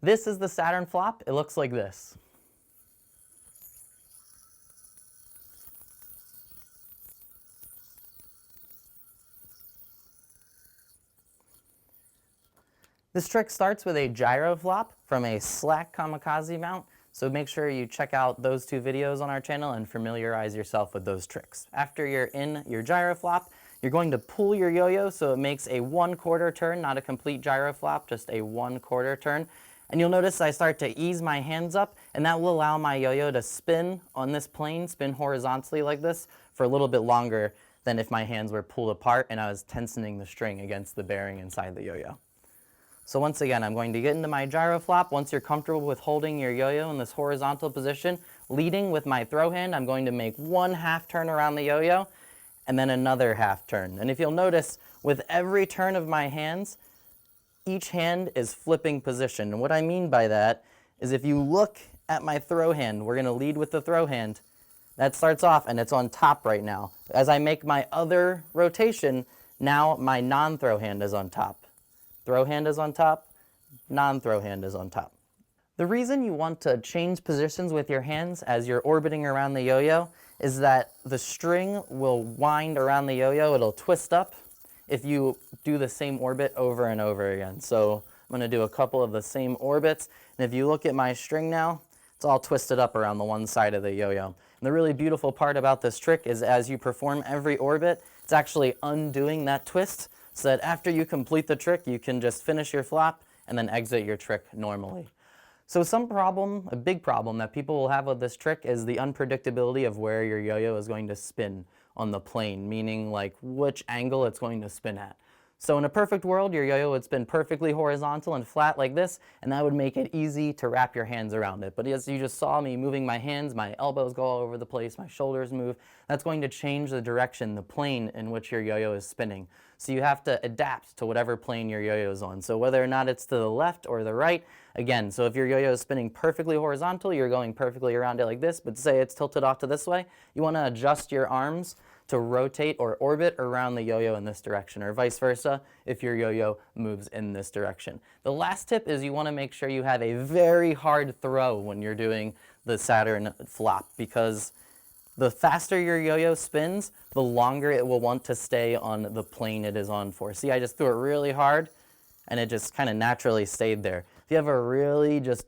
This is the Saturn flop. It looks like this. This trick starts with a gyro flop from a slack Kamikaze mount, so make sure you check out those two videos on our channel and familiarize yourself with those tricks. After you're in your gyro flop, you're going to pull your yo-yo so it makes a 1/4 turn, not a complete gyro flop, just a 1/4 turn. And you'll notice I start to ease my hands up, and that will allow my yo-yo to spin on this plane, spin horizontally like this, for a little bit longer than if my hands were pulled apart and I was tensioning the string against the bearing inside the yo-yo. So once again, I'm going to get into my gyro flop. Once you're comfortable with holding your yo-yo in this horizontal position, leading with my throw hand, I'm going to make 1/2 turn around the yo-yo, and then another 1/2 turn. And if you'll notice, with every turn of my hands, each hand is flipping position. And what I mean by that is if you look at my throw hand, we're going to lead with the throw hand. That starts off and it's on top right now. As I make my other rotation, now my non-throw hand is on top. Throw hand is on top, non-throw hand is on top. The reason you want to change positions with your hands as you're orbiting around the yo-yo is that the string will wind around the yo-yo, it'll twist up if you do the same orbit over and over again. So I'm going to do a couple of the same orbits, and if you look at my string now, it's all twisted up around the one side of the yo-yo. And the really beautiful part about this trick is as you perform every orbit, it's actually undoing that twist, so that after you complete the trick, you can just finish your flop and then exit your trick normally. So a big problem that people will have with this trick is the unpredictability of where your yo-yo is going to spin on the plane, meaning like which angle it's going to spin at. So in a perfect world, your yo-yo would spin perfectly horizontal and flat like this, and that would make it easy to wrap your hands around it. But as you just saw me moving my hands, my elbows go all over the place, my shoulders move, that's going to change the direction, the plane in which your yo-yo is spinning. So you have to adapt to whatever plane your yo-yo is on. So whether or not it's to the left or the right, again, so if your yo-yo is spinning perfectly horizontal, you're going perfectly around it like this, but say it's tilted off to this way, you want to adjust your arms to rotate or orbit around the yo-yo in this direction, or vice versa if your yo-yo moves in this direction. The last tip is you want to make sure you have a very hard throw when you're doing the Saturn flop, because the faster your yo-yo spins, the longer it will want to stay on the plane it is on for. See, I just threw it really hard, and it just kind of naturally stayed there. If you have a really just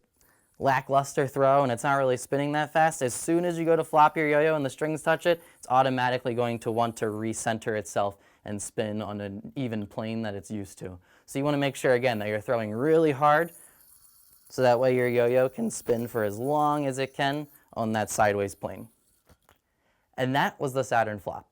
lackluster throw and it's not really spinning that fast, as soon as you go to flop your yo-yo and the strings touch it, it's automatically going to want to recenter itself and spin on an even plane that it's used to. So you want to make sure, again, that you're throwing really hard so that way your yo-yo can spin for as long as it can on that sideways plane. And that was the Saturn flop.